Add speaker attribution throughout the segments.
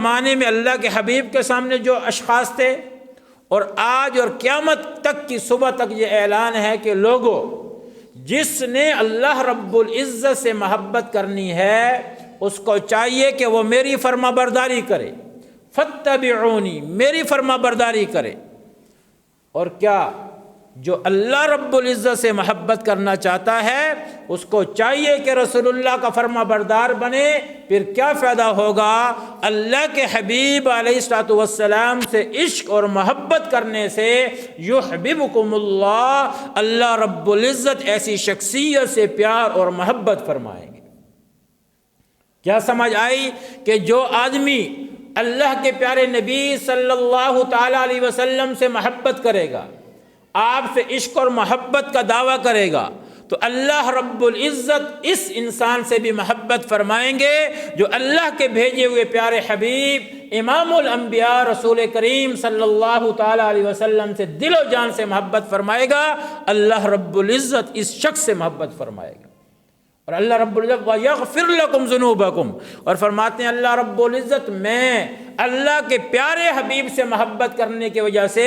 Speaker 1: زمانے میں اللہ کے حبیب کے سامنے جو اشخاص تھے، اور آج اور قیامت تک کی صبح تک یہ اعلان ہے کہ لوگوں، جس نے اللہ رب العزت سے محبت کرنی ہے اس کو چاہیے کہ وہ میری فرما برداری کرے، فاتبعونی، میری فرما برداری کرے۔ اور کیا جو اللہ رب العزت سے محبت کرنا چاہتا ہے اس کو چاہیے کہ رسول اللہ کا فرما بردار بنے۔ پھر کیا فائدہ ہوگا؟ اللہ کے حبیب علیہ الصلوۃ والسلام سے عشق اور محبت کرنے سے یحببکم اللہ، اللہ رب العزت ایسی شخصیت سے پیار اور محبت فرمائیں گے۔ کیا سمجھ آئی کہ جو آدمی اللہ کے پیارے نبی صلی اللہ تعالی علیہ وسلم سے محبت کرے گا، آپ سے عشق اور محبت کا دعویٰ کرے گا، تو اللہ رب العزت اس انسان سے بھی محبت فرمائیں گے جو اللہ کے بھیجے ہوئے پیارے حبیب امام الانبیاء رسول کریم صلی اللہ تعالی علیہ وسلم سے دل و جان سے محبت فرمائے گا۔ اللہ رب العزت اس شخص سے محبت فرمائے گا۔ اور اللہ رب العزت وَيَغْفِرْ لَكُمْ ذُنُوبَكُمْ، اور فرماتے ہیں اللہ رب العزت میں اللہ کے پیارے حبیب سے محبت کرنے کی وجہ سے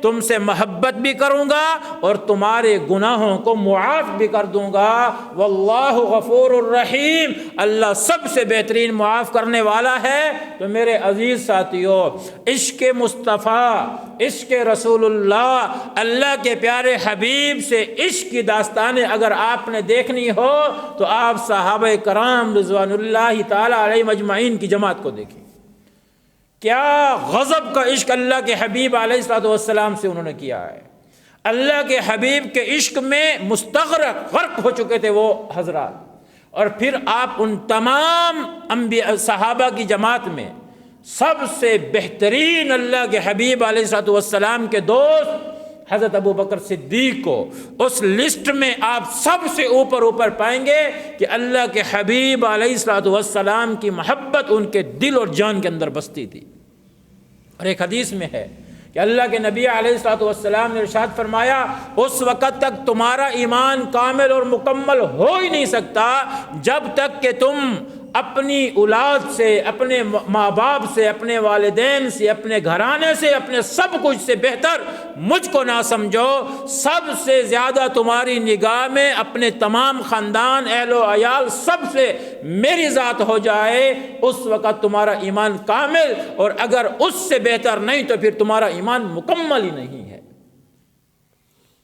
Speaker 1: تم سے محبت بھی کروں گا اور تمہارے گناہوں کو معاف بھی کر دوں گا۔ واللہ غفور الرحیم، اللہ سب سے بہترین معاف کرنے والا ہے۔ تو میرے عزیز ساتھیو، عشق مصطفیٰ، عشق رسول اللہ، اللہ کے پیارے حبیب سے عشق کی داستانیں اگر آپ نے دیکھنی ہو تو آپ صحابہ کرام رضوان اللہ تعالی علیہ مجمعین کی جماعت کو دیکھیں۔ کیا غضب کا عشق اللہ کے حبیب علیہ الصلوۃ والسلام سے انہوں نے کیا ہے۔ اللہ کے حبیب کے عشق میں مستغرق، غرق ہو چکے تھے وہ حضرات، اور پھر آپ ان تمام انبیاء صحابہ کی جماعت میں سب سے بہترین اللہ کے حبیب علیہ الصلوۃ والسلام کے دوست حضرت ابو بکر صدیق کو اس لسٹ میں آپ سب سے اوپر پائیں گے کہ اللہ کے حبیب علیہ الصلوۃ والسلام کی محبت ان کے دل اور جان کے اندر بستی تھی۔ اور ایک حدیث میں ہے کہ اللہ کے نبی علیہ الصلوۃ والسلام نے ارشاد فرمایا، اس وقت تک تمہارا ایمان کامل اور مکمل ہو ہی نہیں سکتا جب تک کہ تم اپنی اولاد سے، اپنے ماں باپ سے، اپنے والدین سے، اپنے گھرانے سے، اپنے سب کچھ سے بہتر مجھ کو نہ سمجھو۔ سب سے زیادہ تمہاری نگاہ میں اپنے تمام خاندان، اہل و عیال سب سے میری ذات ہو جائے، اس وقت تمہارا ایمان کامل، اور اگر اس سے بہتر نہیں تو پھر تمہارا ایمان مکمل ہی نہیں ہے۔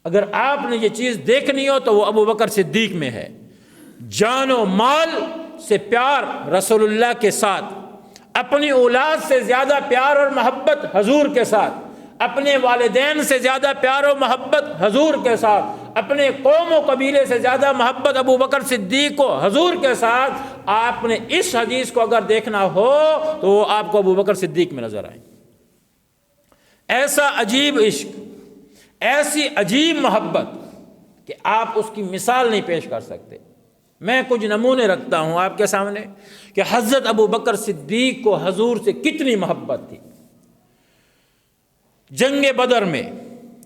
Speaker 1: اگر آپ نے یہ چیز دیکھنی ہو تو وہ ابو بکر صدیق میں ہے۔ جان و مال سے پیار رسول اللہ کے ساتھ، اپنی اولاد سے زیادہ پیار اور محبت حضور کے ساتھ، اپنے والدین سے زیادہ پیار و محبت حضور کے ساتھ، اپنے قوم و قبیلے سے زیادہ محبت ابو بکر صدیق کو حضور کے ساتھ۔ آپ نے اس حدیث کو اگر دیکھنا ہو تو وہ آپ کو ابو بکر صدیق میں نظر آئیں۔ ایسا عجیب عشق، ایسی عجیب محبت کہ آپ اس کی مثال نہیں پیش کر سکتے۔ میں کچھ نمونے رکھتا ہوں آپ کے سامنے کہ حضرت ابو بکر صدیق کو حضور سے کتنی محبت تھی۔ جنگ بدر میں،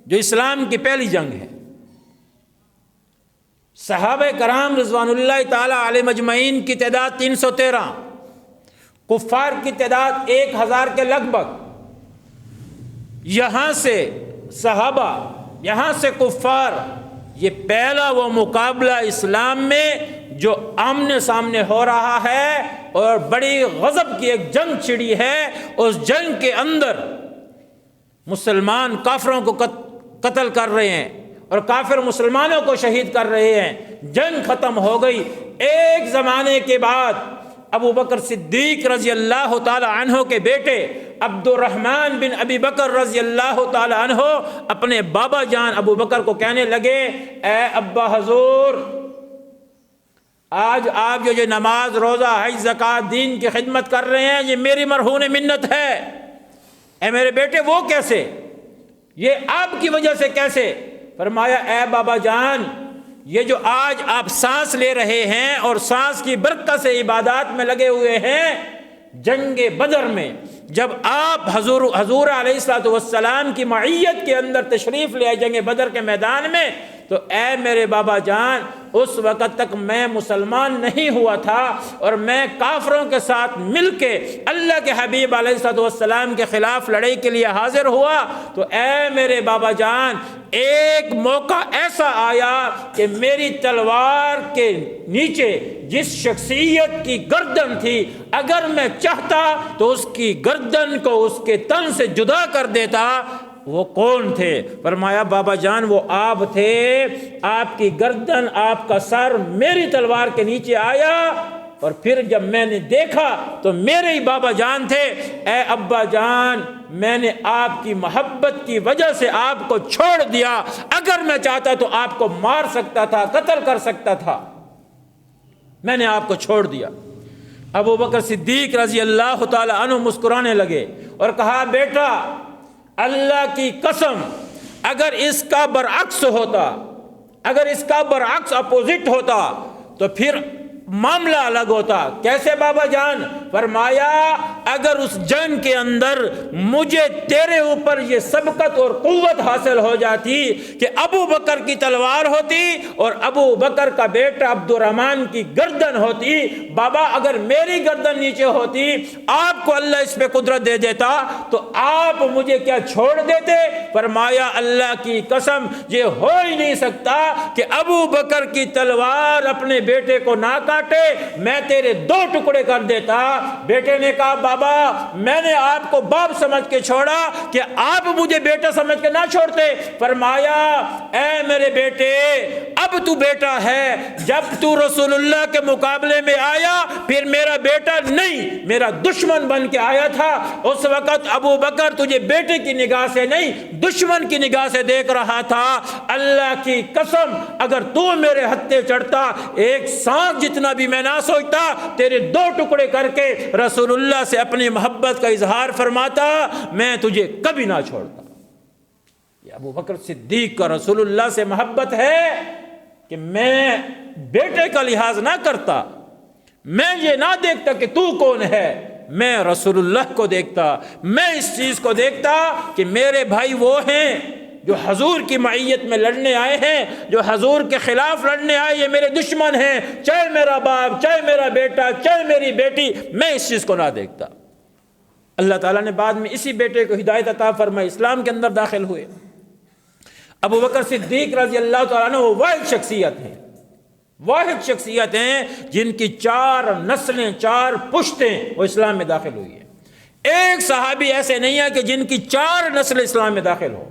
Speaker 1: جو اسلام کی پہلی جنگ ہے، صحابہ کرام رضوان اللہ تعالی علیہ مجمعین کی تعداد 313، کفار کی تعداد 1000 کے لگ بھگ۔ یہاں سے صحابہ، یہاں سے کفار، یہ پہلا وہ مقابلہ اسلام میں جو آمنے سامنے ہو رہا ہے، اور بڑی غضب کی ایک جنگ چھڑی ہے۔ اس جنگ کے اندر مسلمان کافروں کو قتل کر رہے ہیں اور کافر مسلمانوں کو شہید کر رہے ہیں۔ جنگ ختم ہو گئی۔ ایک زمانے کے بعد ابو بکر صدیق رضی اللہ تعالی عنہ کے بیٹے عبد الرحمن بن ابی بکر رضی اللہ تعالی عنہ اپنے بابا جان ابو بکر کو کہنے لگے، اے ابا حضور، آج آپ جو نماز، روزہ، حج، زکوٰۃ، دین کی خدمت کر رہے ہیں، یہ میری مرہون منت ہے۔ اے میرے بیٹے، وہ کیسے؟ یہ آپ کی وجہ سے کیسے؟ فرمایا، اے بابا جان، یہ جو آج آپ سانس لے رہے ہیں اور سانس کی برکت سے عبادات میں لگے ہوئے ہیں، جنگ بدر میں جب آپ حضور علیہ الصلوۃ والسلام کی معیت کے اندر تشریف لے آئے جنگ بدر کے میدان میں، تو اے میرے بابا جان، اس وقت تک میں مسلمان نہیں ہوا تھا اور میں کافروں کے ساتھ مل کے اللہ کے حبیب علیہ الصلوۃ والسلام کے خلاف لڑائی کے لیے حاضر ہوا، تو اے میرے بابا جان، ایک موقع ایسا آیا کہ میری تلوار کے نیچے جس شخصیت کی گردن تھی، اگر میں چاہتا تو اس کی گردن کو اس کے تن سے جدا کر دیتا۔ وہ کون تھے؟ فرمایا بابا جان وہ آپ تھے، آپ کی گردن، آپ کا سر میری تلوار کے نیچے آیا، اور پھر جب میں نے دیکھا تو میرے ہی بابا جان تھے۔ اے ابا جان، میں نے آپ کی محبت کی وجہ سے آپ کو چھوڑ دیا، اگر میں چاہتا تو آپ کو مار سکتا تھا، قتل کر سکتا تھا، میں نے آپ کو چھوڑ دیا۔ ابو بکر صدیق رضی اللہ تعالی عنہ مسکرانے لگے اور کہا بیٹا اللہ کی قسم، اگر اس کا برعکس ہوتا، اگر اس کا برعکس اپوزٹ ہوتا تو پھر معاملہ الگ ہوتا۔ کیسے بابا جان؟ فرمایا اگر اس جنگ کے اندر مجھے تیرے اوپر یہ سبقت اور قوت حاصل ہو جاتی کہ ابو بکر کی تلوار ہوتی اور ابو بکر کا بیٹا عبد الرحمن کی گردن ہوتی، بابا اگر میری گردن نیچے ہوتی، آپ کو اللہ اس پہ قدرت دے دیتا تو آپ مجھے کیا چھوڑ دیتے؟ فرمایا اللہ کی قسم یہ ہو ہی نہیں سکتا کہ ابو بکر کی تلوار اپنے بیٹے کو نہ کاٹے، میں تیرے 2 ٹکڑے کر دیتا۔ بیٹے نے کہا بابا میں نے آپ کو باپ سمجھ کے چھوڑا کہ آپ مجھے بیٹا سمجھ کے نہ چھوڑتے۔ فرمایا اے میرے بیٹے اب تو بیٹا ہے، جب تو رسول اللہ کے مقابلے میں آیا پھر میرا بیٹا نہیں، میرا دشمن بن کے آیا تھا۔ اس وقت ابو بکر تجھے بیٹے کی نگاہ سے نہیں دشمن کی نگاہ سے دیکھ رہا تھا۔ اللہ کی قسم اگر تو میرے ہتھے چڑھتا، ایک سانس جتنا بھی میں نہ سوچتا، تیرے 2 ٹکڑے کر کے رسول اللہ سے اپنی محبت کا اظہار فرماتا، میں تجھے کبھی نہ چھوڑتا۔ یہ ابو بکر صدیق کا رسول اللہ سے محبت ہے کہ میں بیٹے کا لحاظ نہ کرتا، میں یہ نہ دیکھتا کہ تو کون ہے، میں رسول اللہ کو دیکھتا، میں اس چیز کو دیکھتا کہ میرے بھائی وہ ہیں جو حضور کی معیت میں لڑنے آئے ہیں، جو حضور کے خلاف لڑنے آئے، یہ میرے دشمن ہیں، چاہے میرا باپ، چاہے میرا بیٹا، چاہے میری بیٹی، میں اس چیز کو نہ دیکھتا۔ اللہ تعالیٰ نے بعد میں اسی بیٹے کو ہدایت عطا فرمائی، اسلام کے اندر داخل ہوئے۔ ابو بکر صدیق رضی اللہ تعالیٰ عنہ وہ واحد شخصیت ہیں، واحد شخصیت ہیں جن کی 4 نسلیں، 4 پشتیں وہ اسلام میں داخل ہوئی ہیں۔ ایک صحابی ایسے نہیں ہے کہ جن کی 4 نسل اسلام میں داخل ہو۔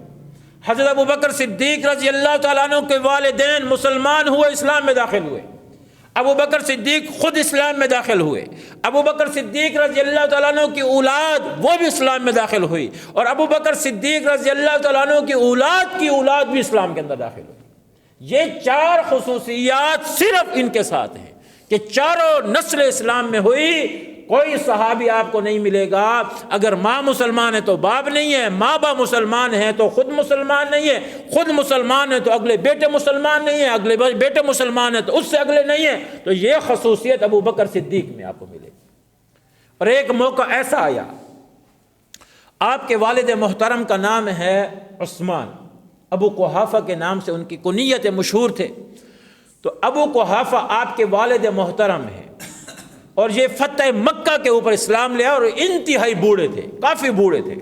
Speaker 1: حضرت ابو بکر صدیق رضی اللہ تعالیٰ عنہ کے والدین مسلمان ہوئے، اسلام میں داخل ہوئے۔ ابو بکر صدیق خود اسلام میں داخل ہوئے۔ ابو بکر صدیق رضی اللہ تعالیٰ عنہ کی اولاد وہ بھی اسلام میں داخل ہوئی، اور ابو بکر صدیق رضی اللہ تعالیٰ عنہ کی اولاد بھی اسلام کے اندر داخل ہوئی۔ یہ 4 خصوصیات صرف ان کے ساتھ ہیں کہ چاروں نسل اسلام میں ہوئی۔ کوئی صحابی آپ کو نہیں ملے گا، اگر ماں مسلمان ہے تو باپ نہیں ہے، ماں باپ مسلمان ہیں تو خود مسلمان نہیں ہے، خود مسلمان ہے تو اگلے بیٹے مسلمان نہیں ہیں، اگلے بیٹے مسلمان ہیں تو اس سے اگلے نہیں ہیں۔ تو یہ خصوصیت ابو بکر صدیق میں آپ کو ملے گی۔ اور ایک موقع ایسا آیا، آپ کے والد محترم کا نام ہے عثمان، ابو قحافہ کے نام سے ان کی کنیت مشہور تھے۔ تو ابو قحافہ آپ کے والد محترم ہیں، اور یہ فتح مکہ کے اوپر اسلام لیا، اور انتہائی بوڑھے تھے، کافی بوڑھے تھے۔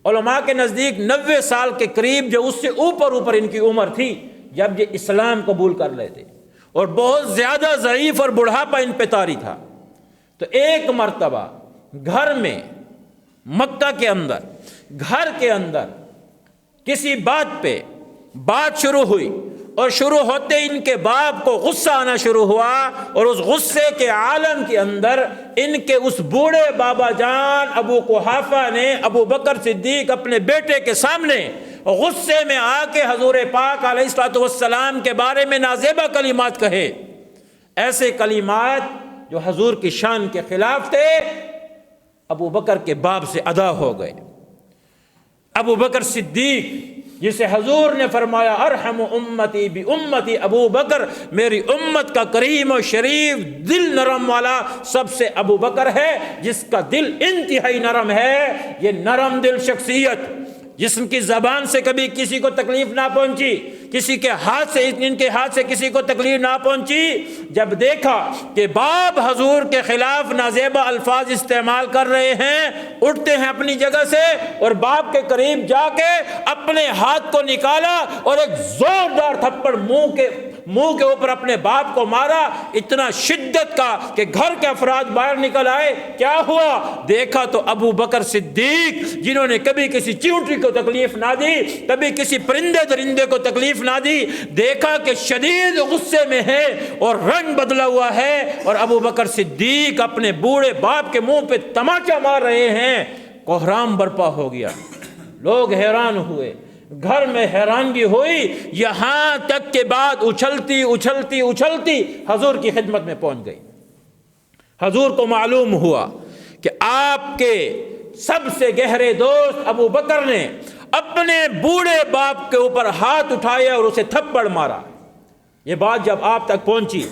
Speaker 1: علماء کے نزدیک 90 سال کے قریب، جو اس سے اوپر ان کی عمر تھی جب یہ اسلام قبول کر رہے تھے، اور بہت زیادہ ضعیف اور بڑھاپا ان پہ طاری تھا۔ تو ایک مرتبہ گھر میں، مکہ کے اندر، گھر کے اندر کسی بات پہ بات شروع ہوئی، اور شروع ہوتے ان کے باپ کو غصہ آنا شروع ہوا، اور اس غصے کے عالم کے اندر ان کے اس بوڑھے بابا جان ابو قحافہ نے ابو بکر صدیق اپنے بیٹے کے سامنے غصے میں آ کے حضور پاک علیہ الصلوۃ والسلام کے بارے میں نازیبہ کلمات کہے، ایسے کلمات جو حضور کی شان کے خلاف تھے، ابو بکر کے باپ سے ادا ہو گئے۔ ابو بکر صدیق جسے حضور نے فرمایا ارحم امتی بی امتی، ابو بکر میری امت کا کریم و شریف دل نرم والا سب سے ابو بکر ہے، جس کا دل انتہائی نرم ہے۔ یہ نرم دل شخصیت، جسم کی زبان سے کبھی کسی کو تکلیف نہ پہنچی، کسی کے ہاتھ سے ان کے ہاتھ سے کسی کو تکلیف نہ پہنچی۔ جب دیکھا کہ باپ حضور کے خلاف نازیبا الفاظ استعمال کر رہے ہیں، اٹھتے ہیں اپنی جگہ سے اور باپ کے قریب جا کے اپنے ہاتھ کو نکالا اور ایک زوردار تھپڑ منہ کے اوپر اپنے باپ کو مارا، اتنا شدت کا کہ گھر کے افراد باہر نکل آئے۔ کیا ہوا؟ دیکھا تو ابو بکر صدیق، جنہوں نے کبھی کسی چیونٹی کو تکلیف نہ دی، کبھی کسی پرندے درندے کو تکلیف نہ دی، دیکھا کہ شدید غصے میں ہے اور رنگ بدلا ہوا ہے، اور ابو بکر صدیق اپنے بوڑھے باپ کے منہ پہ تماچا مار رہے ہیں۔ کوہرام برپا ہو گیا، لوگ حیران ہوئے، گھر میں حیرانگی ہوئی، یہاں تک کہ بات اچھلتی اچھلتی اچھلتی حضور کی خدمت میں پہنچ گئی۔ حضور کو معلوم ہوا کہ آپ کے سب سے گہرے دوست ابو بکر نے اپنے بوڑھے باپ کے اوپر ہاتھ اٹھایا اور اسے تھپڑ مارا۔ یہ بات جب آپ تک پہنچی،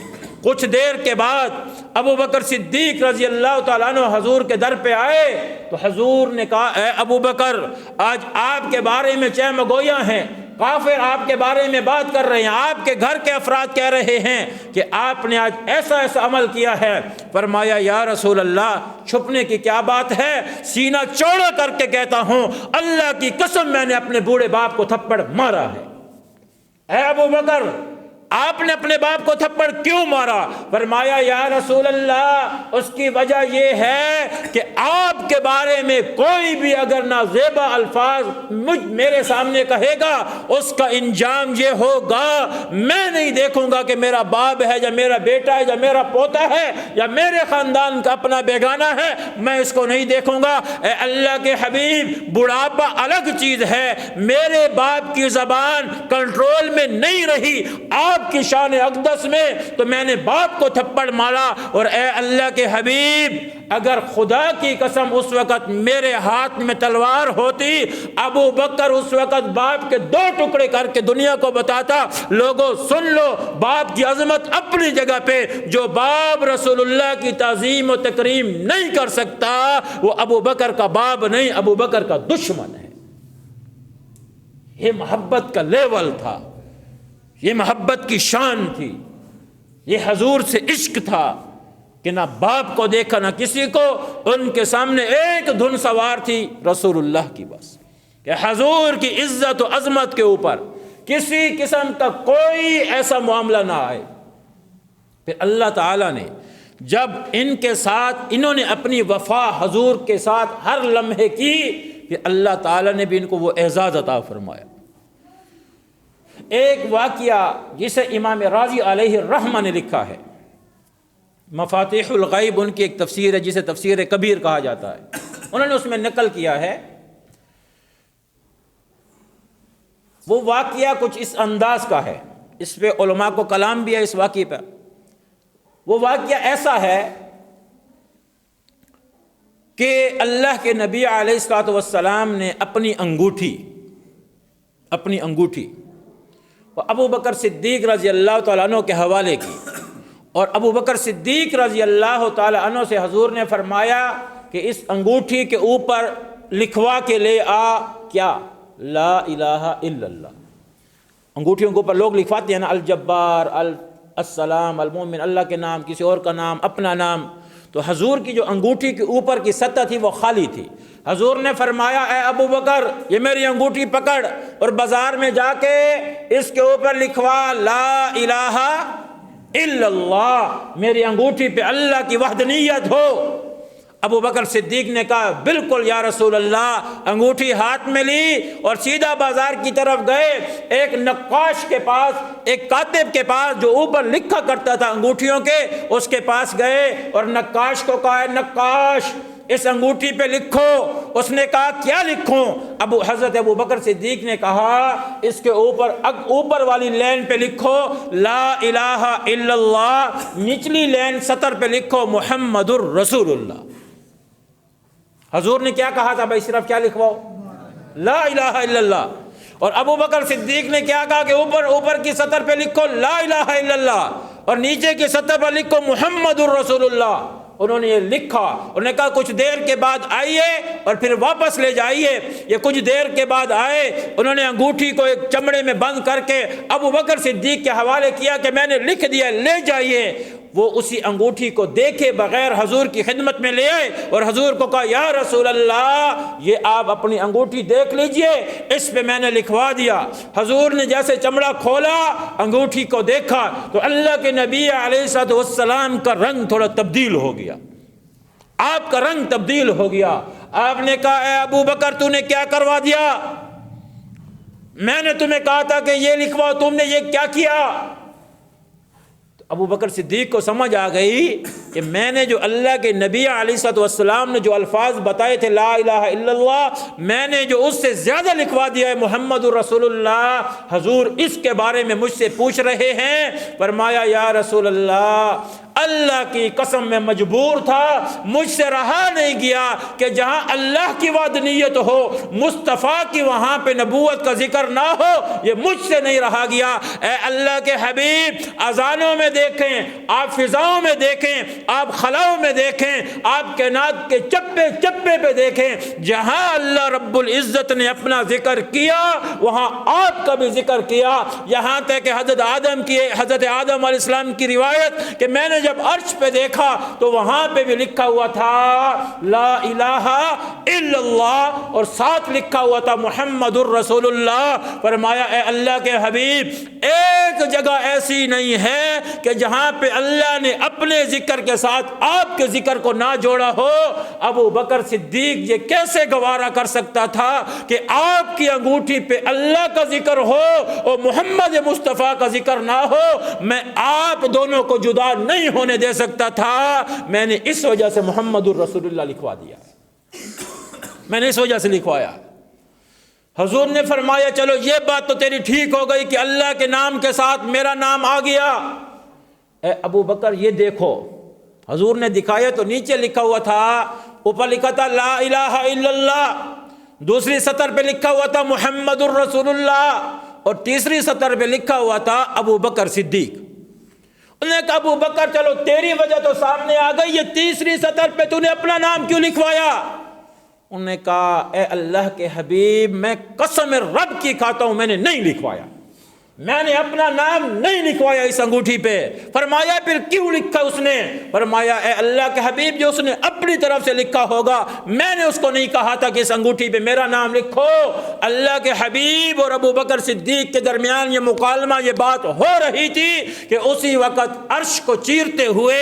Speaker 1: کچھ دیر کے بعد ابو بکر صدیق رضی اللہ تعالیٰ عنہ حضور کے در پہ آئے تو حضور نے کہا، اے ابو بکر، آج آپ کے بارے میں چہ مگویاں ہیں، کافر آپ کے بارے میں بات کر رہے ہیں، آپ کے گھر کے افراد کہہ رہے ہیں کہ آپ نے آج ایسا ایسا عمل کیا ہے۔ فرمایا، یا رسول اللہ، چھپنے کی کیا بات ہے؟ سینہ چوڑا کر کے کہتا ہوں، اللہ کی قسم میں نے اپنے بوڑھے باپ کو تھپڑ مارا ہے۔ اے ابو بکر، آپ نے اپنے باپ کو تھپڑ کیوں مارا؟ فرمایا، یا رسول اللہ، اس کی وجہ یہ ہے کہ آپ کے بارے میں کوئی بھی اگر نازیبا الفاظ میرے سامنے کہے گا، اس کا انجام یہ ہوگا، میں نہیں دیکھوں گا کہ میرا باپ ہے یا میرا بیٹا ہے یا میرا پوتا ہے یا میرے خاندان کا اپنا بیگانہ ہے، میں اس کو نہیں دیکھوں گا۔ اے اللہ کے حبیب، بڑھاپا الگ چیز ہے، میرے باپ کی زبان کنٹرول میں نہیں رہی آپ کی شان اقدس میں، تو میں نے باپ کو تھپڑ مارا۔ اور اے اللہ کے حبیب، اگر خدا کی قسم اس وقت میرے ہاتھ میں تلوار ہوتی، ابو بکر اس وقت باپ کے 2 ٹکڑے کر کے دنیا کو بتاتا، لوگوں سن لو، باپ کی عظمت اپنی جگہ پہ، جو باپ رسول اللہ کی تعظیم و تکریم نہیں کر سکتا، وہ ابو بکر کا باپ نہیں، ابو بکر کا دشمن ہے۔ یہ محبت کا لیول تھا، یہ محبت کی شان تھی، یہ حضور سے عشق تھا کہ نہ باپ کو دیکھا نہ کسی کو، ان کے سامنے ایک دھن سوار تھی رسول اللہ کی، بس کہ حضور کی عزت و عظمت کے اوپر کسی قسم کا کوئی ایسا معاملہ نہ آئے۔ پھر اللہ تعالیٰ نے جب ان کے ساتھ انہوں نے اپنی وفا حضور کے ساتھ ہر لمحے کی، پھر اللہ تعالیٰ نے بھی ان کو وہ اعزاز عطا فرمایا۔ ایک واقعہ جسے امام راضی علیہ الرحمہ نے لکھا ہے، مفاتیح الغیب ان کی ایک تفسیر ہے جسے تفسیر کبیر کہا جاتا ہے، انہوں نے اس میں نقل کیا ہے۔ وہ واقعہ کچھ اس انداز کا ہے، اس پہ علماء کو کلام بھی ہے اس واقعے پر۔ وہ واقعہ ایسا ہے کہ اللہ کے نبی علیہ الصلوۃ والسلام نے اپنی انگوٹھی ابو بکر صدیق رضی اللہ تعالیٰ عنہ کے حوالے کی، اور ابو بکر صدیق رضی اللہ تعالیٰ عنہ سے حضور نے فرمایا کہ اس انگوٹھی کے اوپر لکھوا کے لے آ، کیا؟ لا الہ الا اللہ۔ انگوٹھیوں کے اوپر لوگ لکھواتے ہیں نا، الجبار، السلام، المومن، اللہ کے نام، کسی اور کا نام، اپنا نام۔ تو حضور کی جو انگوٹھی کے اوپر کی سطح تھی وہ خالی تھی۔ حضور نے فرمایا، اے ابو بکر، یہ میری انگوٹھی پکڑ اور بازار میں جا کے اس کے اوپر لکھوا لا الہ الا اللہ، میری انگوٹھی پہ اللہ کی وحدانیت ہو۔ ابو بکر صدیق نے کہا، بالکل یا رسول اللہ۔ انگوٹھی ہاتھ میں لی اور سیدھا بازار کی طرف گئے، ایک نقاش کے پاس، ایک کاتب کے پاس جو اوپر لکھا کرتا تھا انگوٹھیوں کے، اس کے پاس گئے اور نقاش کو کہا، نقاش اس انگوٹھی پہ لکھو۔ اس نے کہا، کیا لکھوں؟ حضرت ابو بکر صدیق نے کہا، اس کے اوپر والی لین پہ لکھو لا الہ الا اللہ، نچلی لین سطر پہ لکھو محمد الرسول اللہ۔ حضور نے کیا کہا تھا بھائی؟ صرف کیا لکھواؤ؟ لا الہ الا اللہ۔ اور ابو بکر صدیق نے کیا کہا کہ اوپر کی سطر پہ لکھو لا الہ الا اللہ، اور نیچے کی سطر پر لکھو محمد الرسول اللہ۔ انہوں نے یہ لکھا، انہوں نے کہا کچھ دیر کے بعد آئیے اور پھر واپس لے جائیے۔ یہ کچھ دیر کے بعد آئے، انہوں نے انگوٹھی کو ایک چمڑے میں بند کر کے ابو بکر صدیق کے حوالے کیا کہ میں نے لکھ دیا، لے جائیے۔ وہ اسی انگوٹھی کو دیکھے بغیر حضور کی خدمت میں لے آئے اور حضور کو کہا یا رسول اللہ یہ آپ اپنی انگوٹھی دیکھ لیجئے، اس پہ میں نے لکھوا دیا۔ حضور نے جیسے چمڑا کھولا، انگوٹھی کو دیکھا تو اللہ کے نبی علیہ الصلوۃ والسلام کا رنگ تھوڑا تبدیل ہو گیا، آپ کا رنگ تبدیل ہو گیا۔ آپ نے کہا اے ابو بکر تو نے کیا کروا دیا؟ میں نے تمہیں کہا تھا کہ یہ لکھواؤ، تم نے یہ کیا کیا؟ ابو بکر صدیق کو سمجھ آ گئی کہ میں نے جو اللہ کے نبی علیہ الصلوۃ والسلام نے جو الفاظ بتائے تھے لا الہ الا اللہ، میں نے جو اس سے زیادہ لکھوا دیا ہے محمد الرسول اللہ۔ حضور اس کے بارے میں مجھ سے پوچھ رہے ہیں۔ فرمایا یا رسول اللہ اللہ کی قسم میں مجبور تھا، مجھ سے رہا نہیں گیا کہ جہاں اللہ کی وحدانیت ہو، مصطفیٰ کی وہاں پہ نبوت کا ذکر نہ ہو، یہ مجھ سے نہیں رہا گیا۔ اے اللہ کے حبیب، اذانوں میں دیکھیں، آپ فضاؤں میں دیکھیں، آپ خلاؤں میں دیکھیں، آپ کائنات کے چپے چپے پہ دیکھیں، جہاں اللہ رب العزت نے اپنا ذکر کیا وہاں آپ کا بھی ذکر کیا۔ یہاں تک کہ حضرت آدم علیہ السلام کی روایت کہ میں نے جب عرش پہ دیکھا تو وہاں پہ بھی لکھا ہوا تھا لا الہ الا اللہ اور ساتھ لکھا ہوا تھا محمد الرسول اللہ۔ فرمایا اے اللہ کے حبیب، ایک جگہ ایسی نہیں ہے کہ جہاں پہ اللہ نے اپنے ذکر کے ساتھ آپ کے ذکر کو نہ جوڑا ہو۔ ابو بکر صدیق یہ کیسے گوارا کر سکتا تھا کہ آپ کی انگوٹھی پہ اللہ کا ذکر ہو اور محمد مصطفیٰ کا ذکر نہ ہو؟ میں آپ دونوں کو جدا نہیں ہونے دے سکتا تھا۔ میں نے اس وجہ سے محمد الرسول اللہ لکھوا دیا، میں نے اس وجہ سے لکھوایا۔ حضور نے فرمایا چلو یہ بات تو تیری ٹھیک ہو گئی کہ اللہ کے نام کے ساتھ میرا نام آ گیا۔ اے ابو بکر یہ دیکھو، حضور نے دکھایا تو نیچے لکھا ہوا تھا، اوپر لکھا تھا لا الہ الا اللہ، دوسری سطر پہ لکھا ہوا تھا محمد الرسول اللہ، اور تیسری سطر پہ لکھا ہوا تھا ابو بکر صدیق۔ انہوں نے کہا ابو بکر چلو تیری وجہ تو سامنے آ گئی، یہ تیسری سطر پہ تو نے اپنا نام کیوں لکھوایا؟ انہوں نے کہا اے اللہ کے حبیب میں قسم رب کی کھاتا ہوں میں نے نہیں لکھوایا، میں نے اپنا نام نہیں لکھوایا اس انگوٹھی پہ۔ فرمایا پھر کیوں لکھا اس نے؟ فرمایا اے اللہ کے حبیب جو اس نے اپنی طرف سے لکھا ہوگا، میں نے اس کو نہیں کہا تھا کہ اس انگوٹھی پہ میرا نام لکھو۔ اللہ کے حبیب اور ابو بکر صدیق کے درمیان یہ مکالمہ، یہ بات ہو رہی تھی کہ اسی وقت عرش کو چیرتے ہوئے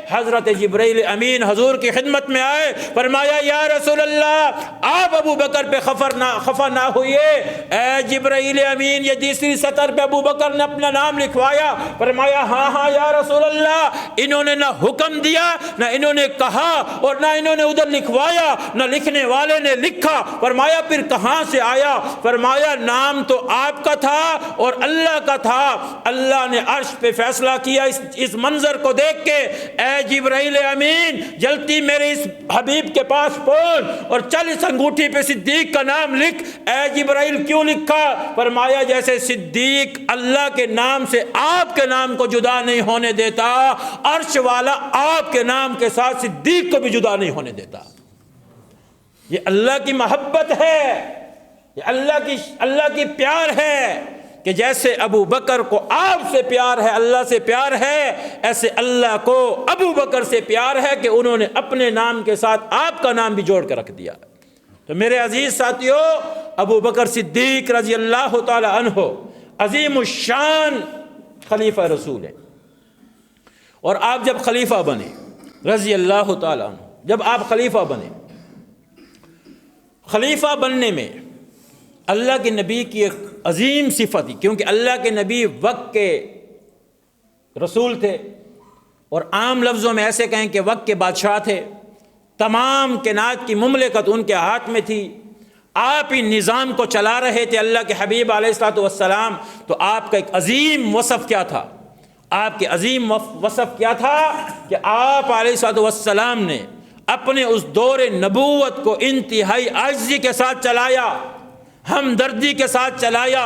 Speaker 1: حضرت جبرائیل امین حضور کی خدمت میں آئے۔ فرمایا یا رسول اللہ آپ ابو بکر پہ خفا نہ ہوئے، اے جبرائیل امین یہ تیسری سطر پہ ابو بکر نے اپنا نام لکھوایا۔ فرمایا ہاں ہاں یا رسول اللہ، انہوں نے نہ حکم دیا، نہ انہوں نے کہا، اور نہ انہوں نے ادھر لکھوایا، نہ لکھنے والے نے لکھا۔ فرمایا پھر کہاں سے آیا؟ فرمایا نام تو آپ کا تھا اور اللہ کا تھا۔ اللہ نے عرش پہ فیصلہ کیا اس منظر کو دیکھ کے، اے جبرائیل امین جلدی میرے اس حبیب کے پاس پہنچ اور چل اس انگوٹھی پہ صدیق کا نام لکھ۔ اے جبرائیل کیوں لکھا؟ فرمایا جیسے صدیق اللہ کے نام سے آپ کے نام کو جدا نہیں ہونے دیتا، عرش والا آپ کے نام کے ساتھ صدیق کو بھی جدا نہیں ہونے دیتا۔ یہ اللہ کی محبت ہے، یہ اللہ کی پیار ہے کہ جیسے ابو بکر کو آپ سے پیار ہے، اللہ سے پیار ہے، ایسے اللہ کو ابو بکر سے پیار ہے کہ انہوں نے اپنے نام کے ساتھ آپ کا نام بھی جوڑ کر رکھ دیا۔ تو میرے عزیز ساتھیو، ابو بکر صدیق رضی اللہ تعالی عنہ عظیم الشان خلیفہ رسول ہے، اور آپ جب خلیفہ بنے رضی اللہ تعالی عنہ، جب آپ خلیفہ بنے، خلیفہ بننے میں اللہ کے نبی کی ایک عظیم صفت تھی، کیونکہ اللہ کے نبی وقت کے رسول تھے، اور عام لفظوں میں ایسے کہیں کہ وقت کے بادشاہ تھے، تمام کائنات کی مملکت ان کے ہاتھ میں تھی، آپ ہی نظام کو چلا رہے تھے اللہ کے حبیب علیہ الصلوۃ والسلام۔ تو آپ کا ایک عظیم وصف کیا تھا؟ آپ کے عظیم وصف کیا تھا کہ آپ علیہ الصلوۃ والسلام نے اپنے اس دور نبوت کو انتہائی عاجزی کے ساتھ چلایا، ہمدردی کے ساتھ چلایا،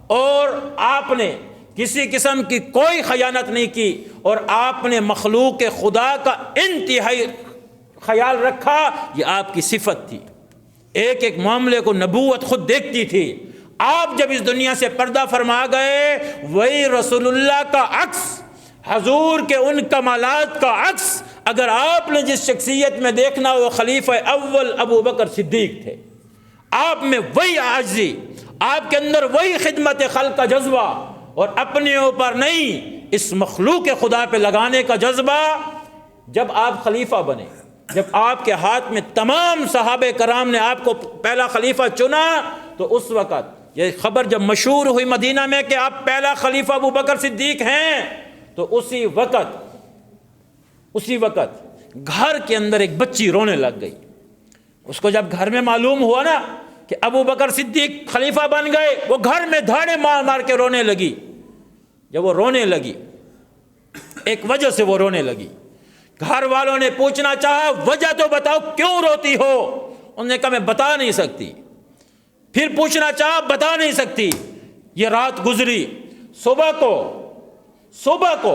Speaker 1: اور آپ نے کسی قسم کی کوئی خیانت نہیں کی، اور آپ نے مخلوق خدا کا انتہائی خیال رکھا، یہ آپ کی صفت تھی۔ ایک ایک معاملے کو نبوت خود دیکھتی تھی۔ آپ جب اس دنیا سے پردہ فرما گئے، وہی رسول اللہ کا عکس، حضور کے ان کمالات کا عکس اگر آپ نے جس شخصیت میں دیکھنا، وہ خلیفہ اول ابو بکر صدیق تھے۔ آپ میں وہی عاجزی، آپ کے اندر وہی خدمت خلق کا جذبہ، اور اپنے اوپر نہیں، اس مخلوق خدا پہ لگانے کا جذبہ۔ جب آپ خلیفہ بنے، جب آپ کے ہاتھ میں تمام صحابہ کرام نے آپ کو پہلا خلیفہ چنا، تو اس وقت یہ خبر جب مشہور ہوئی مدینہ میں کہ آپ پہلا خلیفہ ابو بکر صدیق ہیں، تو اسی وقت گھر کے اندر ایک بچی رونے لگ گئی۔ اس کو جب گھر میں معلوم ہوا نا کہ ابو بکر صدیق خلیفہ بن گئے، وہ گھر میں دھاڑے مار مار کے رونے لگی۔ جب وہ رونے لگی، ایک وجہ سے وہ رونے لگی، گھر والوں نے پوچھنا چاہا وجہ تو بتاؤ کیوں روتی ہو؟ انہوں نے کہا میں بتا نہیں سکتی۔ پھر پوچھنا چاہا، بتا نہیں سکتی۔ یہ رات گزری، صبح کو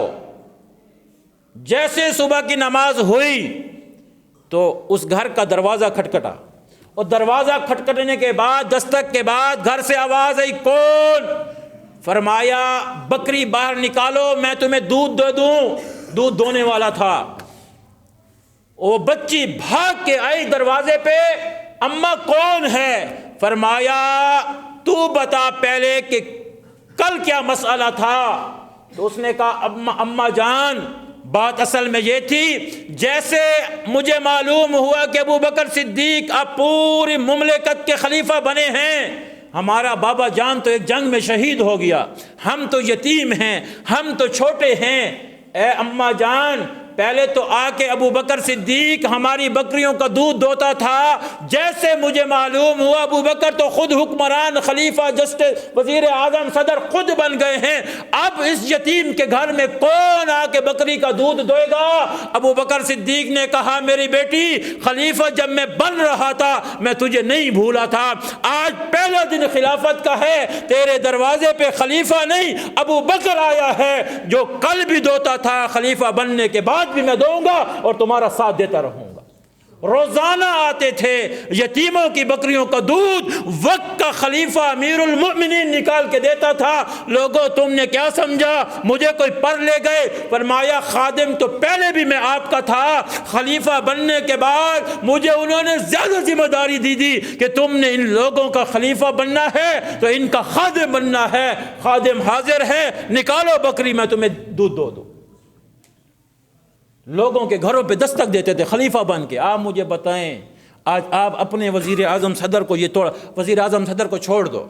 Speaker 1: جیسے صبح کی نماز ہوئی تو اس گھر کا دروازہ کھٹکھٹا، اور دروازہ کھٹکھٹنے کے بعد، دستک کے بعد گھر سے آواز آئی، کون؟ فرمایا بکری باہر نکالو، میں تمہیں دودھ دے دوں۔ دودھ دونے والا تھا۔ وہ بچی بھاگ کے آئی دروازے پہ، اماں کون ہے؟ فرمایا تو بتا پہلے کہ کل کیا مسئلہ تھا؟ تو اس نے کہا اماں جان، بات اصل میں یہ تھی، جیسے مجھے معلوم ہوا کہ ابو بکر صدیق اب پوری مملکت کے خلیفہ بنے ہیں، ہمارا بابا جان تو ایک جنگ میں شہید ہو گیا، ہم تو یتیم ہیں، ہم تو چھوٹے ہیں، اے اماں جان پہلے تو آ کے ابو بکر صدیق ہماری بکریوں کا دودھ دوتا تھا، جیسے مجھے معلوم ہوا ابو بکر تو خود حکمران، خلیفہ، جسٹس، وزیر اعظم، صدر خود بن گئے ہیں، اب اس یتیم کے گھر میں کون آ کے بکری کا دودھ دوئے گا؟ ابو بکر صدیق نے کہا میری بیٹی، خلیفہ جب میں بن رہا تھا میں تجھے نہیں بھولا تھا، آج پہلا دن خلافت کا ہے، تیرے دروازے پہ خلیفہ نہیں ابو بکر آیا ہے، جو کل بھی دوتا تھا، خلیفہ بننے کے بعد بھی میں دوں گا اور تمہارا ساتھ دیتا رہوں گا۔ روزانہ آتے تھے، یتیموں کی بکریوں کا دودھ وقت کا خلیفہ امیر المؤمنین نکال کے دیتا تھا۔ لوگوں تم نے کیا سمجھا مجھے کوئی پر لے گئے؟ فرمایا خادم تو پہلے بھی میں آپ کا تھا، خلیفہ بننے کے بعد مجھے انہوں نے زیادہ ذمہ داری دی کہ تم نے ان لوگوں کا خلیفہ بننا ہے تو ان کا خادم بننا ہے۔ خادم حاضر ہے، نکالو بکری، میں تمہیں دودھ دوں۔ لوگوں کے گھروں پہ دستک دیتے تھے خلیفہ بن کے۔ آپ مجھے بتائیں، آج آپ اپنے وزیر اعظم صدر کو وزیر اعظم صدر کو چھوڑ دو،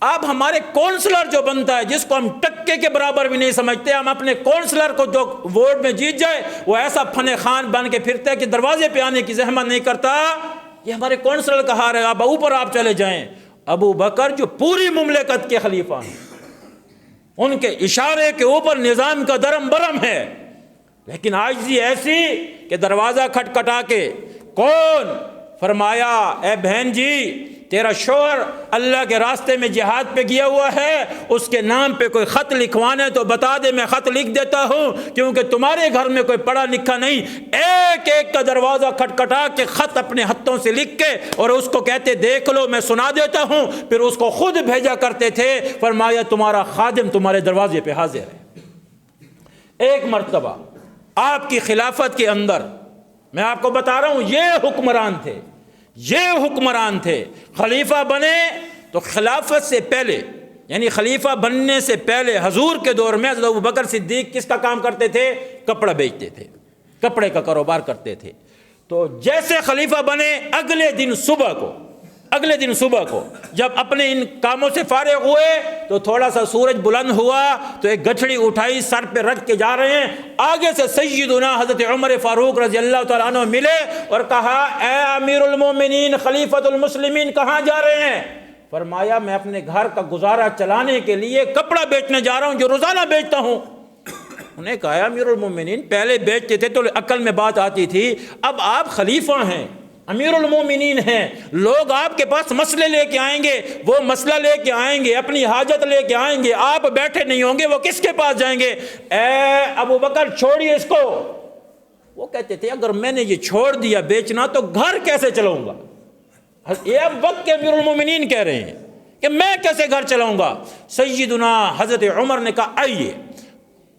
Speaker 1: آپ ہمارے کونسلر جو بنتا ہے جس کو ہم ٹکے کے برابر بھی نہیں سمجھتے، ہم اپنے کونسلر کو جو ووٹ میں جیت جائے وہ ایسا فن خان بن کے پھرتا ہے کہ دروازے پہ آنے کی زحمت نہیں کرتا۔ یہ ہمارے کونسلر کا حال ہے۔ آپ اوپر آپ چلے جائیں، ابو بکر جو پوری مملکت کے خلیفہ ہیں، ان کے اشارے کے اوپر نظام کا درم برم ہے، لیکن عاجزی ایسی کہ دروازہ کھٹکھٹا کے کون؟ فرمایا اے بہن جی، تیرا شوہر اللہ کے راستے میں جہاد پہ گیا ہوا ہے، اس کے نام پہ کوئی خط لکھوانے تو بتا دے، میں خط لکھ دیتا ہوں، کیونکہ تمہارے گھر میں کوئی پڑھا لکھا نہیں۔ ایک ایک کا دروازہ کھٹکھٹا کے خط اپنے ہاتھوں سے لکھ کے اور اس کو کہتے دیکھ لو میں سنا دیتا ہوں، پھر اس کو خود بھیجا کرتے تھے۔ فرمایا تمہارا خادم تمہارے دروازے پہ حاضر ہے۔ ایک مرتبہ آپ کی خلافت کے اندر، میں آپ کو بتا رہا ہوں، یہ حکمران تھے، خلیفہ بنے تو خلافت سے پہلے، یعنی خلیفہ بننے سے پہلے حضور کے دور میں حضرت ابوبکر صدیق کس کا کام کرتے تھے؟ کپڑا بیچتے تھے، کپڑے کا کاروبار کرتے تھے۔ تو جیسے خلیفہ بنے اگلے دن صبح کو جب اپنے ان کاموں سے فارغ ہوئے تو تھوڑا سا سورج بلند ہوا تو ایک گٹھڑی اٹھائی، سر پہ رکھ کے جا رہے ہیں، آگے سے سیدنا حضرت عمر فاروق رضی اللہ تعالیٰ عنہ ملے اور کہا اے امیر المومنین خلیفۃ المسلمین کہاں جا رہے ہیں؟ فرمایا میں اپنے گھر کا گزارا چلانے کے لیے کپڑا بیچنے جا رہا ہوں جو روزانہ بیچتا ہوں۔ انہیں کہا امیر المومنین پہلے بیچتے تھے تو عقل میں بات آتی تھی، اب آپ خلیفہ ہیں، امیر المومنین ہیں، لوگ آپ کے پاس مسئلے لے کے آئیں گے، وہ مسئلہ لے کے آئیں گے، اپنی حاجت لے کے آئیں گے، آپ بیٹھے نہیں ہوں گے، وہ کس کے پاس جائیں گے؟ اے ابو بکر چھوڑیے اس کو۔ وہ کہتے تھے اگر میں نے یہ چھوڑ دیا بیچنا تو گھر کیسے چلاؤں گا؟ یہ اب وقت کے امیر المومنین کہہ رہے ہیں کہ میں کیسے گھر چلاؤں گا؟ سیدنا حضرت عمر نے کہا آئیے،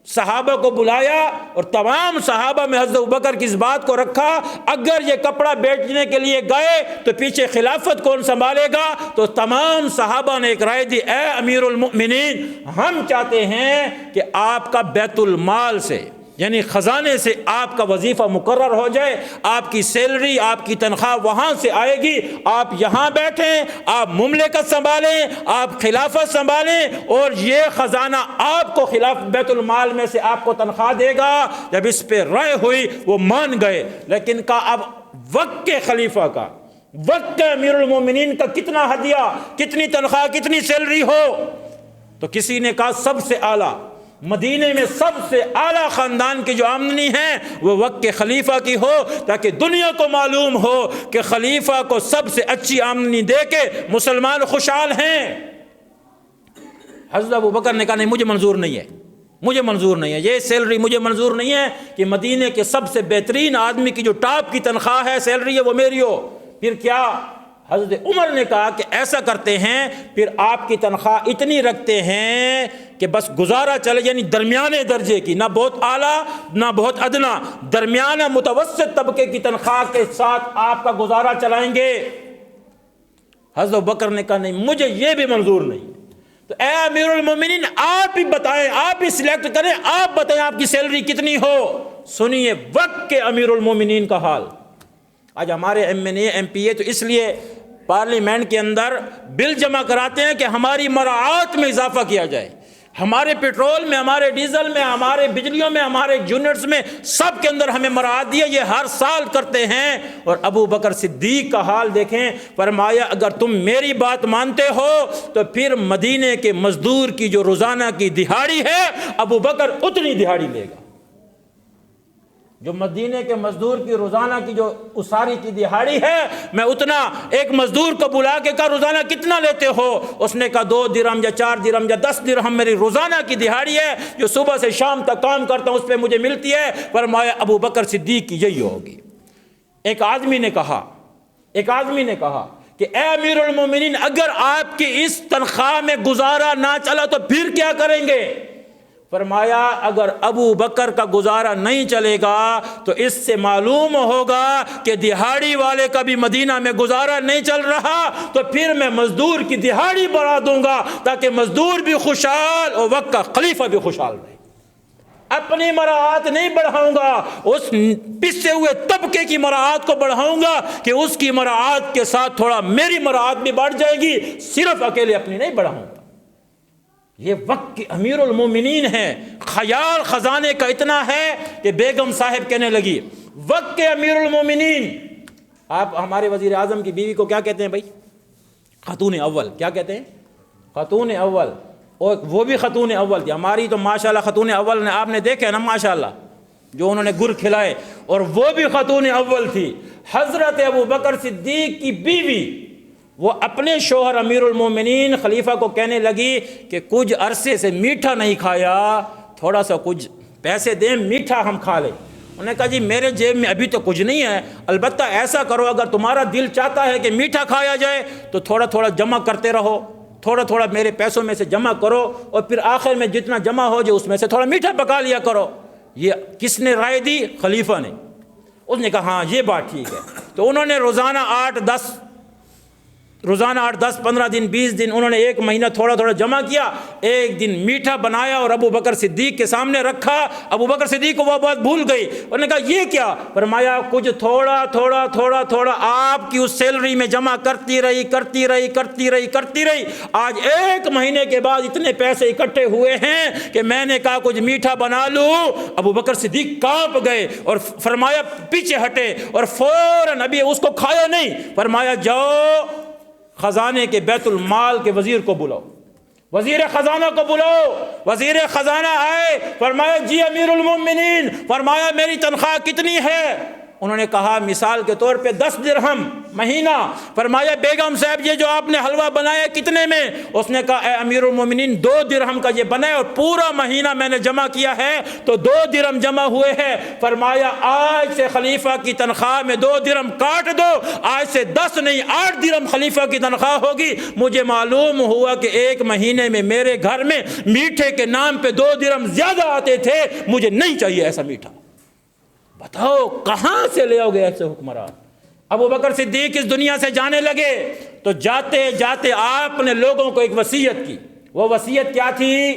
Speaker 1: صحابہ کو بلایا اور تمام صحابہ میں حضرت ابوبکر کی اس بات کو رکھا، اگر یہ کپڑا بیچنے کے لیے گئے تو پیچھے خلافت کون سنبھالے گا؟ تو تمام صحابہ نے ایک رائے دی، اے امیر المؤمنین، ہم چاہتے ہیں کہ آپ کا بیت المال سے یعنی خزانے سے آپ کا وظیفہ مقرر ہو جائے، آپ کی سیلری، آپ کی تنخواہ وہاں سے آئے گی، آپ یہاں بیٹھیں، آپ مملکت سنبھالیں، آپ خلافت سنبھالیں، اور یہ خزانہ آپ کو بیت المال میں سے آپ کو تنخواہ دے گا۔ جب اس پہ رائے ہوئی وہ مان گئے، لیکن کہا اب وقت کے خلیفہ کا، وقت کے امیر المومنین کا کتنا ہدیہ، کتنی تنخواہ، کتنی سیلری ہو؟ تو کسی نے کہا سب سے اعلیٰ، مدینے میں سب سے اعلیٰ خاندان کی جو آمدنی ہے وہ وقت کے خلیفہ کی ہو، تاکہ دنیا کو معلوم ہو کہ خلیفہ کو سب سے اچھی آمدنی دے کے مسلمان خوشحال ہیں۔ حضرت ابوبکر نے کہا نہیں، مجھے منظور نہیں ہے، مجھے منظور نہیں ہے، یہ سیلری مجھے منظور نہیں ہے کہ مدینے کے سب سے بہترین آدمی کی جو ٹاپ کی تنخواہ ہے، سیلری ہے، وہ میری ہو۔ پھر کیا؟ حضرت عمر نے کہا کہ ایسا کرتے ہیں، پھر آپ کی تنخواہ اتنی رکھتے ہیں کہ بس گزارا چلے، یعنی درمیانے درجے کی، نہ بہت اعلیٰ نہ بہت ادنا، درمیانہ متوسط طبقے کی تنخواہ کے ساتھ آپ کا گزارا چلائیں گے۔ حضرت ابوبکر نے کہا نہیں، مجھے یہ بھی منظور نہیں۔ تو اے امیر المومنین، آپ ہی بتائیں، آپ ہی سلیکٹ کریں، آپ بتائیں آپ کی سیلری کتنی ہو۔ سنیے وقت کے امیر المومنین کا حال۔ آج ہمارے ایم این اے، ایم پی اے تو اس لیے پارلیمنٹ کے اندر بل جمع کراتے ہیں کہ ہماری مراعات میں اضافہ کیا جائے، ہمارے پیٹرول میں، ہمارے ڈیزل میں، ہمارے بجلیوں میں، ہمارے یونٹس میں، سب کے اندر ہمیں مراعات دی ہے، یہ ہر سال کرتے ہیں۔ اور ابو بکر صدیق کا حال دیکھیں، فرمایا اگر تم میری بات مانتے ہو تو پھر مدینے کے مزدور کی جو روزانہ کی دہاڑی ہے ابو بکر اتنی دہاڑی لے گا۔ جو مدینے کے مزدور کی روزانہ کی جو اساری کی دہاڑی ہے، میں اتنا، ایک مزدور کو بلا کے کہا روزانہ کتنا لیتے ہو؟ اس نے کہا 2 درہم یا 4 درہم یا 10 درہم میری روزانہ کی دہاڑی ہے، جو صبح سے شام تک کام کرتا ہوں اس پہ مجھے ملتی ہے۔ فرمایا ابو بکر صدیق کی یہی ہوگی۔ ایک آدمی نے کہا کہ اے امیر المومنین، اگر آپ کی اس تنخواہ میں گزارا نہ چلا تو پھر کیا کریں گے؟ فرمایا اگر ابو بکر کا گزارا نہیں چلے گا تو اس سے معلوم ہوگا کہ دہاڑی والے کا بھی مدینہ میں گزارا نہیں چل رہا، تو پھر میں مزدور کی دہاڑی بڑھا دوں گا تاکہ مزدور بھی خوشحال اور وقت کا خلیفہ بھی خوشحال رہے۔ اپنی مراعات نہیں بڑھاؤں گا، اس پسے ہوئے طبقے کی مراعات کو بڑھاؤں گا کہ اس کی مراعات کے ساتھ تھوڑا میری مراعات بھی بڑھ جائے گی، صرف اکیلے اپنی نہیں بڑھاؤں گا۔ یہ وقت کی امیر المومنین ہیں۔ خیال خزانے کا اتنا ہے کہ بیگم صاحب کہنے لگی وقت کے امیر المومنین، آپ ہمارے وزیر اعظم کی بیوی کو کیا کہتے ہیں بھائی؟ خاتون اول۔ کیا کہتے ہیں؟ خاتون اول۔ اور وہ بھی خاتون اول تھی، ہماری تو ماشاءاللہ خاتون اول نے آپ نے دیکھا نا ماشاءاللہ جو انہوں نے گر کھلائے، اور وہ بھی خاتون اول تھی۔ حضرت ابو بکر صدیق کی بیوی وہ اپنے شوہر امیر المومنین خلیفہ کو کہنے لگی کہ کچھ عرصے سے میٹھا نہیں کھایا، تھوڑا سا کچھ پیسے دیں، میٹھا ہم کھا لیں۔ انہوں نے کہا جی میرے جیب میں ابھی تو کچھ نہیں ہے، البتہ ایسا کرو اگر تمہارا دل چاہتا ہے کہ میٹھا کھایا جائے تو تھوڑا تھوڑا جمع کرتے رہو، تھوڑا تھوڑا میرے پیسوں میں سے جمع کرو، اور پھر آخر میں جتنا جمع ہو جائے اس میں سے تھوڑا میٹھا پکا لیا کرو۔ یہ کس نے رائے دی؟ خلیفہ نے۔ اس نے کہا ہاں یہ بات ٹھیک ہے۔ تو انہوں نے روزانہ 8 10 15 دن 20 دن انہوں نے 1 مہینہ تھوڑا تھوڑا جمع کیا، ایک دن میٹھا بنایا اور ابو بکر صدیق کے سامنے رکھا۔ ابو بکر صدیق کو وہ بات بھول گئی، انہوں نے کہا یہ کیا؟ فرمایا کچھ تھوڑا تھوڑا تھوڑا تھوڑا آپ کی اس سیلری میں جمع کرتی رہی، آج 1 مہینے کے بعد اتنے پیسے اکٹھے ہوئے ہیں کہ میں نے کہا کچھ میٹھا بنا لوں۔ ابو بکر صدیق کانپ گئے اور فرمایا پیچھے ہٹے، اور فوراً ابھی اس کو کھایا نہیں، فرمایا جاؤ خزانے کے بیت المال کے وزیر کو بلاؤ، وزیر خزانہ کو بلاؤ۔ وزیر خزانہ آئے، فرمایا جی امیر المومنین، فرمایا میری تنخواہ کتنی ہے؟ انہوں نے کہا مثال کے طور پہ 10 درہم مہینہ. فرمایا بیگم صاحب یہ جو آپ نے حلوہ بنایا کتنے میں؟ اس نے کہا اے امیر المومنین 2 درہم کا یہ بنا ہے اور پورا مہینہ میں نے جمع کیا ہے تو 2 درہم جمع ہوئے ہیں. فرمایا آج سے خلیفہ کی تنخواہ میں 2 درہم کاٹ دو, آج سے 10 نہیں 8 درہم خلیفہ کی تنخواہ ہوگی. مجھے معلوم ہوا کہ ایک مہینے میں میرے گھر میں میٹھے کے نام پہ 2 درہم زیادہ آتے تھے, مجھے نہیں چاہیے ایسا میٹھا. بتاؤ کہاں سے لے آؤ گے ایسے حکمران؟ ابو بکر صدیق اس دنیا سے جانے لگے تو جاتے جاتے آپ نے لوگوں کو ایک وصیت کی. وہ وصیت کیا تھی؟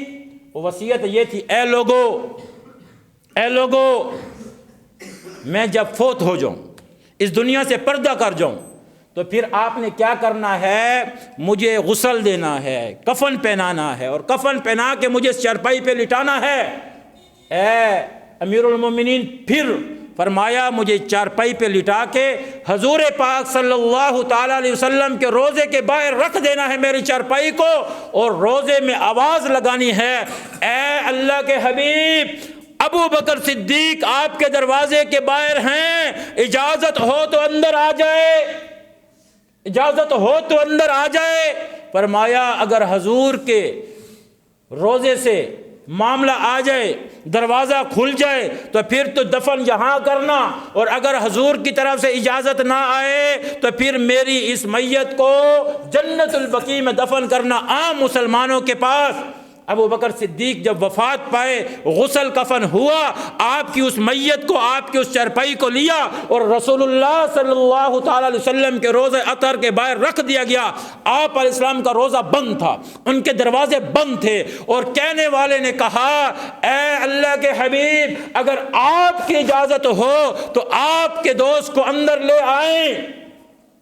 Speaker 1: وہ وصیت یہ تھی اے لوگو میں جب فوت ہو جاؤں, اس دنیا سے پردہ کر جاؤں, تو پھر آپ نے کیا کرنا ہے؟ مجھے غسل دینا ہے, کفن پہنانا ہے, اور کفن پہنا کے مجھے اس چارپائی پہ لٹانا ہے. اے امیر المومنین پھر فرمایا مجھے چارپائی پہ لٹا کے حضور پاک صلی اللہ تعالی علیہ وسلم کے روزے کے باہر رکھ دینا ہے میری چارپائی کو, اور روزے میں آواز لگانی ہے اے اللہ کے حبیب ابو بکر صدیق آپ کے دروازے کے باہر ہیں, اجازت ہو تو اندر آ جائے, اجازت ہو تو اندر آ جائے. فرمایا اگر حضور کے روزے سے معاملہ آ جائے, دروازہ کھل جائے تو پھر تو دفن یہاں کرنا, اور اگر حضور کی طرف سے اجازت نہ آئے تو پھر میری اس میت کو جنت البقیع میں دفن کرنا عام مسلمانوں کے پاس. ابو بکر صدیق جب وفات پائے, غسل کفن ہوا, آپ کی اس میت کو آپ کی اس چرپائی کو لیا اور رسول اللہ صلی اللہ تعالی علیہ وسلم کے روزے اطہر کے باہر رکھ دیا گیا. آپ علیہ السلام کا روزہ بند تھا, ان کے دروازے بند تھے, اور کہنے والے نے کہا اے اللہ کے حبیب اگر آپ کی اجازت ہو تو آپ کے دوست کو اندر لے آئیں.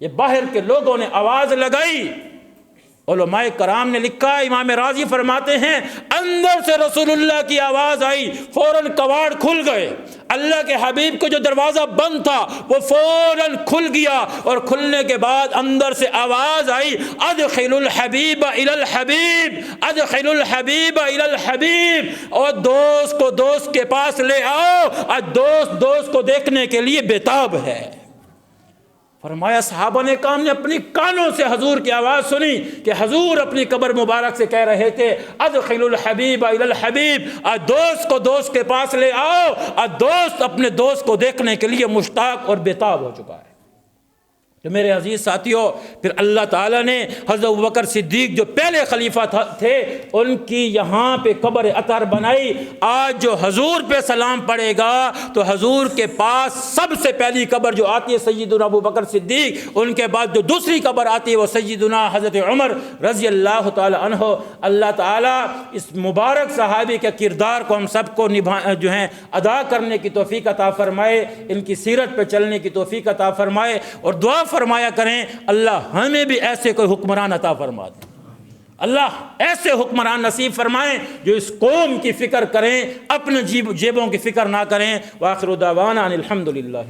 Speaker 1: یہ باہر کے لوگوں نے آواز لگائی. علماء کرام نے لکھا, امام راضی فرماتے ہیں اندر سے رسول اللہ کی آواز آئی, فوراً کواڑ کھل گئے. اللہ کے حبیب کو جو دروازہ بند تھا وہ فوراً کھل گیا, اور کھلنے کے بعد اندر سے آواز آئی ادخل الحبیب الی الحبیب, ادخل الحبیب الی الحبیب, اور دوست کو دوست کے پاس لے آؤ, اور دوست کو دیکھنے کے لیے بےتاب ہے. فرمایا صحابہ نے کام نے اپنی کانوں سے حضور کی آواز سنی کہ حضور اپنی قبر مبارک سے کہہ رہے تھے ادخل الحبیب الی الحبیب, دوست کو دوست کے پاس لے آؤ, دوست اپنے دوست کو دیکھنے کے لیے مشتاق اور بےتاب ہو چکا ہے. تو میرے عزیز ساتھیوں, پھر اللہ تعالیٰ نے حضرت ابوبکر صدیق جو پہلے خلیفہ تھے ان کی یہاں پہ قبر اطہر بنائی. آج جو حضور پہ سلام پڑے گا تو حضور کے پاس سب سے پہلی قبر جو آتی ہے سیدنا ابوبکر صدیق, ان کے بعد جو دوسری قبر آتی ہے وہ سیدنا حضرت عمر رضی اللہ تعالی عنہ. اللہ تعالیٰ اس مبارک صحابی کے کردار کو ہم سب کو جو ہیں ادا کرنے کی توفیق عطا فرمائے, ان کی سیرت پہ چلنے کی توفیق عطا فرمائے, اور دعا فرمایا کریں اللہ ہمیں بھی ایسے کوئی حکمران عطا فرما دیں. اللہ ایسے حکمران نصیب فرمائیں جو اس قوم کی فکر کریں, اپنے جیبوں کی فکر نہ کریں. وآخر دعوانا ان الحمدللہ.